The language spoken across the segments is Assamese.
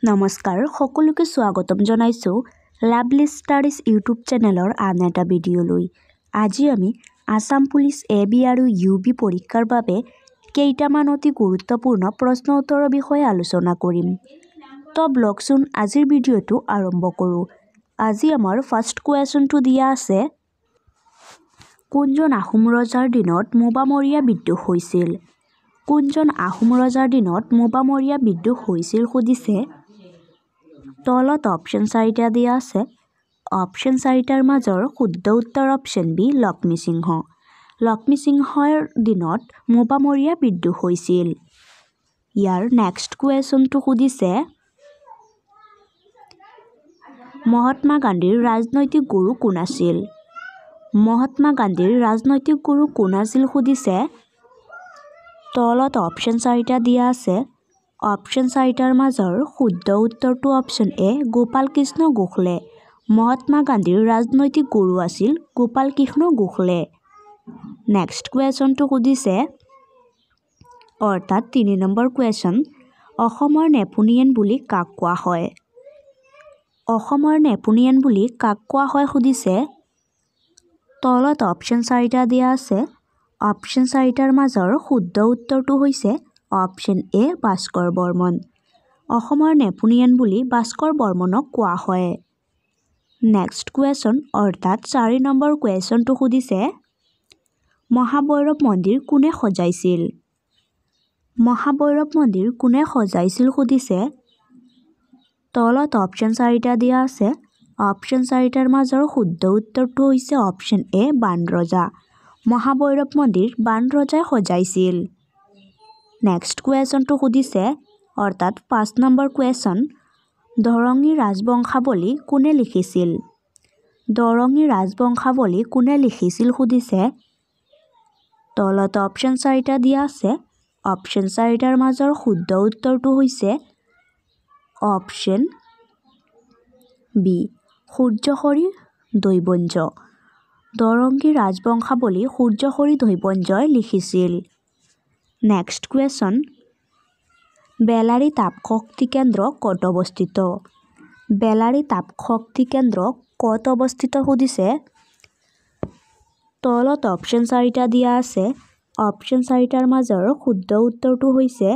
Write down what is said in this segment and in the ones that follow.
নমস্কাৰ সকলোকে স্বাগতম জনাইছো লাভলি ষ্টাডিজ ইউটিউব চেনেলৰ আন এটা ভিডিঅ'লৈ। আজি আমি আসাম পুলিচ এবি আৰু ইউবি পৰীক্ষাৰ বাবে কেইটামান অতি গুৰুত্বপূৰ্ণ প্ৰশ্ন উত্তৰৰ বিষয়ে আলোচনা কৰিম। তো ব্লগচোন আজিৰ ভিডিঅ'টো আৰম্ভ কৰোঁ। আজি আমাৰ ফাৰ্ষ্ট কুৱেশ্যনটো দিয়া আছে, কোনজন আহোম ৰজাৰ দিনত মোৱামৰীয়া বিদ্ৰোহ হৈছিল? কোনজন আহোম ৰজাৰ দিনত মোৱামৰীয়া বিদ্ৰোহ হৈছিল সুধিছে। তলত অপশ্যন 4টা দিয়া আছে। অপশ্যন 4টাৰ মাজৰ শুদ্ধ উত্তৰ অপশ্যন বি লক্ষ্মী সিংহ। লক্ষ্মী সিংহৰ দিনত মোৱামৰীয়া বিদ্ৰোহ হৈছিল। ইয়াৰ নেক্সট কুৱেশ্যনটো সুধিছে, মহাত্মা গান্ধীৰ ৰাজনৈতিক গুৰু কোন আছিল? মহাত্মা গান্ধীৰ ৰাজনৈতিক গুৰু কোন আছিল সুধিছে। তলত অপশ্যন 4টা দিয়া আছে। অপশ্যন 4টাৰ মাজৰ শুদ্ধ উত্তৰটো অপশ্যন এ গোপাল কৃষ্ণ গোখলে। মহাত্মা গান্ধীৰ ৰাজনৈতিক গুৰু আছিল গোপাল কৃষ্ণ গোখলে। নেক্সট কুৱেশ্যনটো সুধিছে, অৰ্থাৎ 3 নম্বৰ কুৱেশ্যন, অসমৰ নেপোলিয়ন বুলি কাক কোৱা হয়? অসমৰ নেপোলিয়ন বুলি কাক কোৱা হয় সুধিছে। তলত অপশ্যন 4টা দিয়া আছে। অপশ্যন 4টাৰ মাজৰ শুদ্ধ উত্তৰটো হৈছে অপশ্যন এ ভাস্কৰ বৰ্মন। অসমৰ নেপোলিয়ন বুলি ভাস্কৰ বৰ্মনক কোৱা হয়। নেক্সট কুৱেশ্যন, অৰ্থাৎ 4 নম্বৰ কুৱেশ্যনটো সুধিছে, মহাভৈৰৱ মন্দিৰ কোনে সজাইছিল? মহাভৈৰৱ মন্দিৰ কোনে সজাইছিল সুধিছে। তলত অপশ্যন 4টা দিয়া আছে। অপশ্যন 4টাৰ মাজৰ শুদ্ধ উত্তৰটো হৈছে অপশ্যন এ বাণ ৰজা। মহাভৈৰৱ মন্দিৰ বাণ ৰজাই সজাইছিল। নেক্সট কুৱেশ্যনটো সুধিছে, অৰ্থাৎ 5 নম্বৰ কুৱেশ্যন, দৰঙী ৰাজবংশাৱলী কোনে লিখিছিল? দৰঙী ৰাজবংশাৱলী কোনে লিখিছিল সুধিছে। তলত অপশ্যন 4টা দিয়া আছে। অপশ্যন 4টাৰ মাজৰ শুদ্ধ উত্তৰটো হৈছে অপশ্যন বি সূৰ্যহৰি দৈবঞ্জ। দৰঙী ৰাজবংশাৱলী সূৰ্যহৰি দৈবঞ্জই লিখিছিল। নেক্সট কুৱেশ্যন, বেলাৰী তাপশক্তি কেন্দ্ৰ ক'ত অৱস্থিত? বেলাৰী তাপশক্তি কেন্দ্ৰ ক'ত অৱস্থিত সুধিছে। তলত অপশ্যন 4টা দিয়া আছে। অপশ্যন 4টাৰ মাজৰ শুদ্ধ উত্তৰটো হৈছে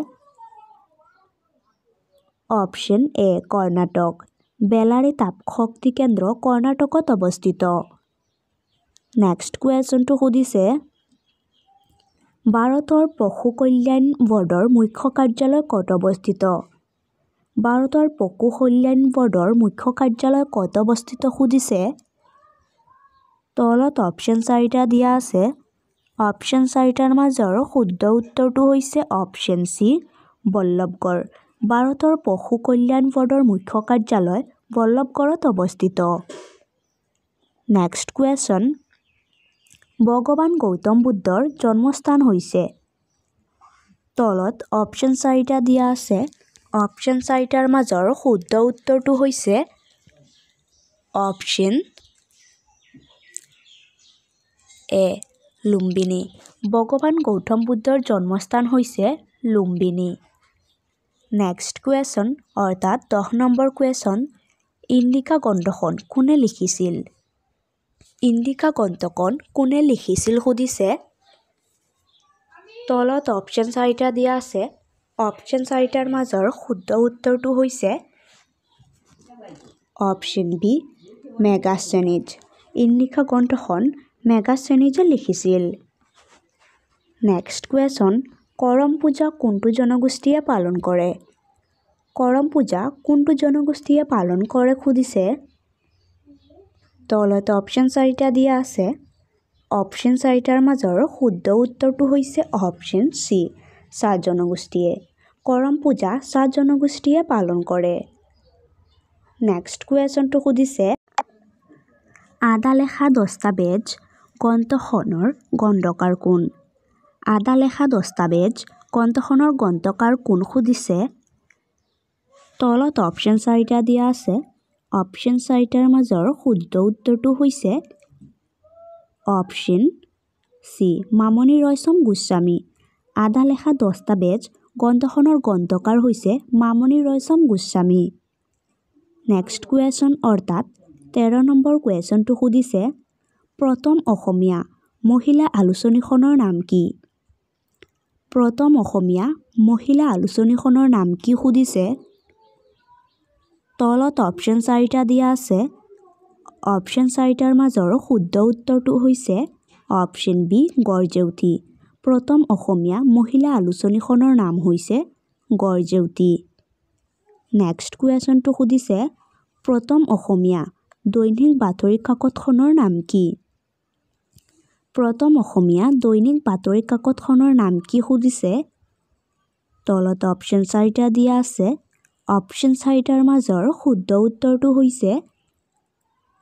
অপশ্যন এ কৰ্ণাটক। বেলাৰী তাপশক্তি কেন্দ্ৰ কৰ্ণাটকত অৱস্থিত। নেক্সট কুৱেশ্যনটো সুধিছে, ভাৰতৰ পশু কল্যাণ বৰ্ডৰ মুখ্য কাৰ্যালয় ক'ত অৱস্থিত? ভাৰতৰ পশু কল্যাণ বৰ্ডৰ মুখ্য কাৰ্যালয় ক'ত অৱস্থিত সুধিছে। তলত অপশ্যন 4টা দিয়া আছে। অপশ্যন 4টাৰ মাজৰ শুদ্ধ উত্তৰটো হৈছে অপশ্যন চি বল্লভগড়। ভাৰতৰ পশু কল্যাণ বৰ্ডৰ মুখ্য কাৰ্যালয় বল্লভগড়ত অৱস্থিত। নেক্সট কুৱেশ্যন, ভগৱান গৌতম বুদ্ধৰ জন্মস্থান হৈছে। তলত অপশ্যন 4টা দিয়া আছে। অপশ্যন 4টাৰ মাজৰ শুদ্ধ উত্তৰটো হৈছে অপশ্যন এ লুম্বিনী। ভগৱান গৌতম বুদ্ধৰ জন্মস্থান হৈছে লুম্বিনী। নেক্সট কুৱেশ্যন, অৰ্থাৎ 10 নম্বৰ কুৱেশ্যন, ইণ্ডিকা গ্ৰন্থখন কোনে লিখিছিল? ইণ্ডিকা গ্ৰন্থখন কোনে লিখিছিল সুধিছে। তলত অপশ্যন 4টা দিয়া আছে। অপশ্যন 4টাৰ মাজৰ শুদ্ধ উত্তৰটো হৈছে অপশ্যন বি মেগাস্থেনিজ। ইণ্ডিকা গ্ৰন্থখন মেগাস্থেনিজে লিখিছিল। নেক্সট কুৱেশ্যন, কৰম পূজা কোনটো জনগোষ্ঠীয়ে পালন কৰে? কৰম পূজা কোনটো জনগোষ্ঠীয়ে পালন কৰে সুধিছে। তলত অপশ্যন 4টা দিয়া আছে। অপশ্যন 4টাৰ মাজৰ শুদ্ধ উত্তৰটো হৈছে অপশ্যন চি চাহ জনগোষ্ঠীয়ে। কৰম পূজা চাহ জনগোষ্ঠীয়ে পালন কৰে। নেক্সট কুৱেশ্যনটো সুধিছে, আদালেখা দস্তাবেজ গ্ৰন্থখনৰ গ্ৰন্থকাৰ কোন? আদালেখা দস্তাবেজ গ্ৰন্থখনৰ গ্ৰন্থকাৰ কোন সুধিছে। তলত অপশ্যন 4টা দিয়া আছে। অপশ্যন 4টাৰ মাজৰ শুদ্ধ উত্তৰটো হৈছে অপশ্যন চি মামণি ৰয়ছম গোস্বামী। আদালেখা দস্তাবেজ গ্ৰন্থখনৰ গ্ৰন্থকাৰ হৈছে মামণি ৰয়ছম গোস্বামী। নেক্সট কুৱেশ্যন অৰ্থাৎ 13 নম্বৰ কুৱেশ্যনটো সুধিছে প্ৰথম অসমীয়া মহিলা আলোচনীখনৰ নাম কি? প্ৰথম অসমীয়া মহিলা আলোচনীখনৰ নাম কি সুধিছে। তলত অপশ্যন 4টা দিয়া আছে। অপশ্যন 4টাৰ মাজৰ শুদ্ধ উত্তৰটো হৈছে অপশ্যন বি গড়জেউতি। প্ৰথম অসমীয়া মহিলা আলোচনীখনৰ নাম হৈছে গড়জেউতি। নেক্সট কুৱেশ্যনটো সুধিছে প্ৰথম অসমীয়া দৈনিক বাতৰি কাকতখনৰ নাম কি? প্ৰথম অসমীয়া দৈনিক বাতৰি কাকতখনৰ নাম কি সুধিছে। তলত অপশ্যন 4টা দিয়া আছে। অপশ্যন 4টাৰ মাজৰ শুদ্ধ উত্তৰটো হৈছে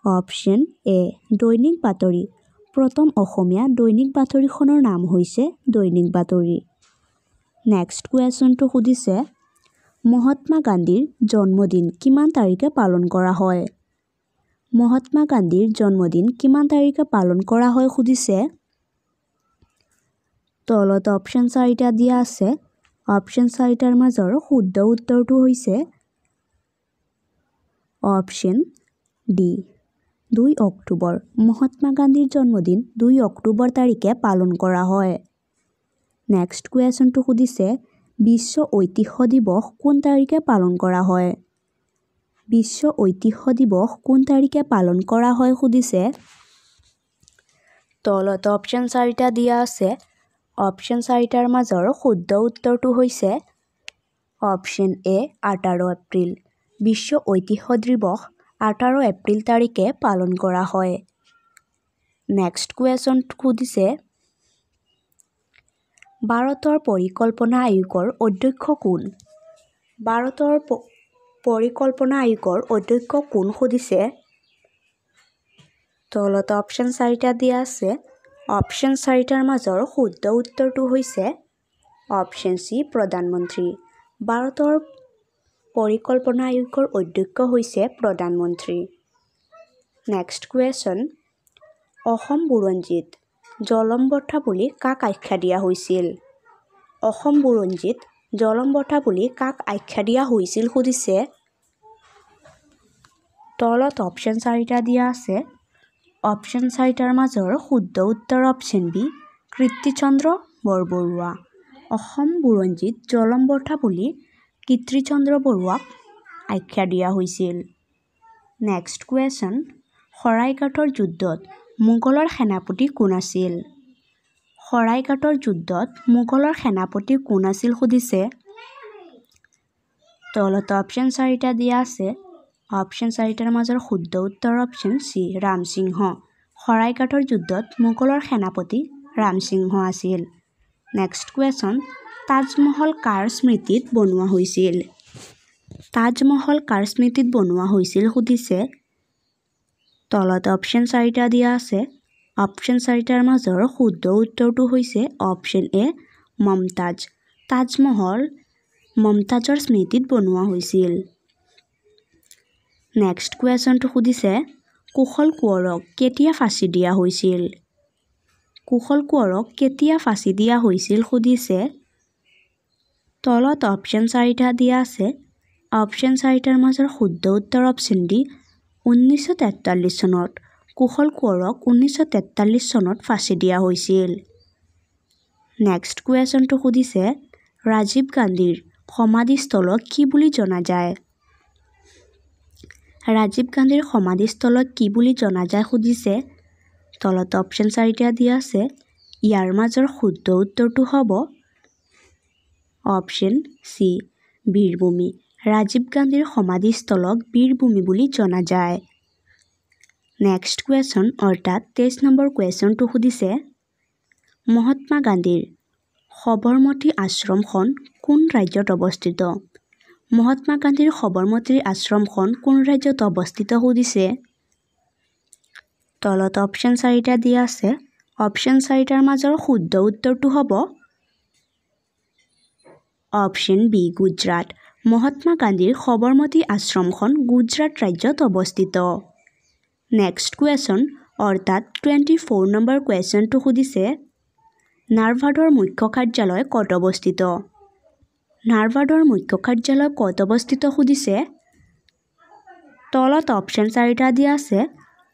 অপশ্যন এ দৈনিক বাতৰি। প্ৰথম অসমীয়া দৈনিক বাতৰিখনৰ নাম হৈছে দৈনিক বাতৰি। নেক্সট কুৱেশ্যনটো সুধিছে মহাত্মা গান্ধীৰ জন্মদিন কিমান তাৰিখে পালন কৰা হয়? মহাত্মা গান্ধীৰ জন্মদিন কিমান তাৰিখে পালন কৰা হয় সুধিছে। তলত অপশ্যন 4টা দিয়া আছে। অপশ্যন 4টাৰ মাজৰ শুদ্ধ উত্তৰটো হৈছে অপশ্যন ডি 2 অক্টোবৰ। মহাত্মা গান্ধীৰ জন্মদিন 2 অক্টোবৰ তাৰিখে পালন কৰা হয়। নেক্সট কুৱেশ্যনটো সুধিছে বিশ্ব ঐতিহ্য দিৱস কোন তাৰিখে পালন কৰা হয়? বিশ্ব ঐতিহ্য দিৱস কোন তাৰিখে পালন কৰা হয় সুধিছে। তলত অপশ্যন 4টা দিয়া আছে। অপশ্যন 4টাৰ মাজৰ শুদ্ধ উত্তৰটো হৈছে অপশ্যন এ 18 এপ্ৰিল। বিশ্ব ঐতিহ্য দিৱস 18 এপ্ৰিল তাৰিখে পালন কৰা হয়। নেক্সট কুৱেশ্যনটো সুধিছে ভাৰতৰ পৰিকল্পনা আয়োগৰ অধ্যক্ষ কোন? ভাৰতৰ পৰিকল্পনা আয়োগৰ অধ্যক্ষ কোন সুধিছে। তলত অপশ্যন 4টা দিয়া আছে। অপশ্যন 4টাৰ মাজৰ শুদ্ধ উত্তৰটো হৈছে অপশ্যন চি প্ৰধানমন্ত্ৰী। ভাৰতৰ পৰিকল্পনা আয়োগৰ অধ্যক্ষ হৈছে প্ৰধানমন্ত্ৰী। নেক্সট কুৱেশ্যন অসম বুৰঞ্জীত জলমবঠা বুলি কাক আখ্যা দিয়া হৈছিল? অসম বুৰঞ্জীত জলমবঠা বুলি কাক আখ্যা দিয়া হৈছিল সুধিছে। তলত অপশ্যন 4টা দিয়া আছে। অপশ্যন 4টাৰ মাজৰ শুদ্ধ উত্তৰ অপশ্যন বি কীৰ্তিচন্দ্ৰ বৰবৰুৱা। অসম বুৰঞ্জীত জলমবঠা বুলি কীৰ্তিচন্দ্ৰ বৰুৱাক আখ্যা দিয়া হৈছিল। নেক্সট কুৱেশ্যন শৰাইঘাটৰ যুদ্ধত মোগলৰ সেনাপতি কোন আছিল? শৰাইঘাটৰ যুদ্ধত মোগলৰ সেনাপতি কোন আছিল সুধিছে। তলত অপশ্যন 4টা দিয়া আছে। অপশ্যন 4টাৰ মাজৰ শুদ্ধ উত্তৰ অপশ্যন চি ৰামসিংহ। শৰাইঘাটৰ যুদ্ধত মোগলৰ সেনাপতি ৰামসিংহ আছিল। নেক্সট কুৱেশ্যন তাজমহল কাৰ স্মৃতিত বনোৱা হৈছিল? তাজমহল কাৰ স্মৃতিত বনোৱা হৈছিল সুধিছে। তলত অপশ্যন 4টা দিয়া আছে। অপশ্যন 4টাৰ মাজৰ শুদ্ধ উত্তৰটো হৈছে অপশ্যন এ মমতাজ। তাজমহল মমতাজৰ স্মৃতিত বনোৱা হৈছিল। নেক্সট কুৱেশ্যনটো সুধিছে কুশল কোঁৱৰক কেতিয়া ফাঁচি দিয়া হৈছিল? কুশল কোঁৱৰক কেতিয়া ফাঁচি দিয়া হৈছিল সুধিছে। তলত অপশ্যন 4টা দিয়া আছে। অপশ্যন 4টাৰ মাজৰ শুদ্ধ উত্তৰ অপশ্যন ডি 1943 চনত। কুশল কোঁৱৰক 1943 চনত ফাঁচি দিয়া হৈছিল। নেক্সট কুৱেশ্যনটো সুধিছে ৰাজীৱ গান্ধীৰ সমাধিস্থলক কি বুলি জনা যায়? ৰাজীৱ গান্ধীৰ সমাধিস্থলক কি বুলি জনা যায় সুধিছে। তলত অপশ্যন 4টা দিয়া আছে। ইয়াৰ মাজৰ শুদ্ধ উত্তৰটো হ'ব অপশ্যন চি বীৰভূমি। ৰাজীৱ গান্ধীৰ সমাধিস্থলক বীৰভূমি বুলি জনা যায়। নেক্সট কুৱেশ্যন অৰ্থাৎ 23 নম্বৰ কুৱেশ্যনটো সুধিছে মহাত্মা গান্ধীৰ সবৰমতী আশ্ৰমখন কোন ৰাজ্যত অৱস্থিত? মহাত্মা গান্ধীৰ সবৰমতী আশ্ৰমখন কোন ৰাজ্যত অৱস্থিত সুধিছে। তলত অপশ্যন 4টা দিয়া আছে। অপশ্যন 4টাৰ মাজৰ শুদ্ধ উত্তৰটো হ'ব অপশ্যন বি গুজৰাট। মহাত্মা গান্ধীৰ সবৰমতী আশ্ৰমখন গুজৰাট ৰাজ্যত অৱস্থিত। নেক্সট কুৱেশ্যন অৰ্থাৎ 24 নম্বৰ কুৱেশ্যনটো সুধিছে নাৰভাডৰ মুখ্য কাৰ্যালয় ক'ত অৱস্থিত? হাৰ্ভাৰ্ডৰ মুখ্য কাৰ্যালয় ক'ত অৱস্থিত সুধিছে। তলত অপশ্যন 4টা দিয়া আছে।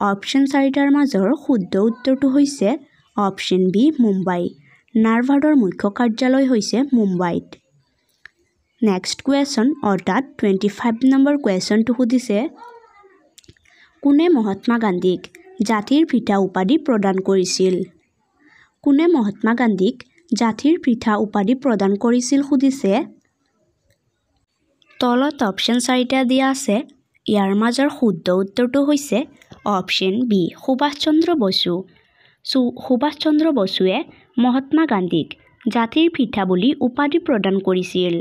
অপশ্যন 4টাৰ মাজৰ শুদ্ধ উত্তৰটো হৈছে অপশ্যন বি মুম্বাই। হাৰ্ভাৰ্ডৰ মুখ্য কাৰ্যালয় হৈছে মুম্বাইত। নেক্সট কুৱেশ্যন অৰ্থাৎ 25 নম্বৰ কুৱেশ্যনটো সুধিছে কোনে মহাত্মা গান্ধীক জাতিৰ পিতা উপাধি প্ৰদান কৰিছিল। কোনে মহাত্মা গান্ধীক জাতিৰ পিতা উপাধি প্ৰদান কৰিছিল সুধিছে। তলত অপশ্যন 4টা দিয়া আছে। ইয়াৰ মাজৰ শুদ্ধ উত্তৰটো হৈছে অপশ্যন বি সুভাষ চন্দ্ৰ বসু। সুভাষ চন্দ্ৰ বসুৱে মহাত্মা গান্ধীক জাতিৰ পিতা বুলি উপাধি প্ৰদান কৰিছিল।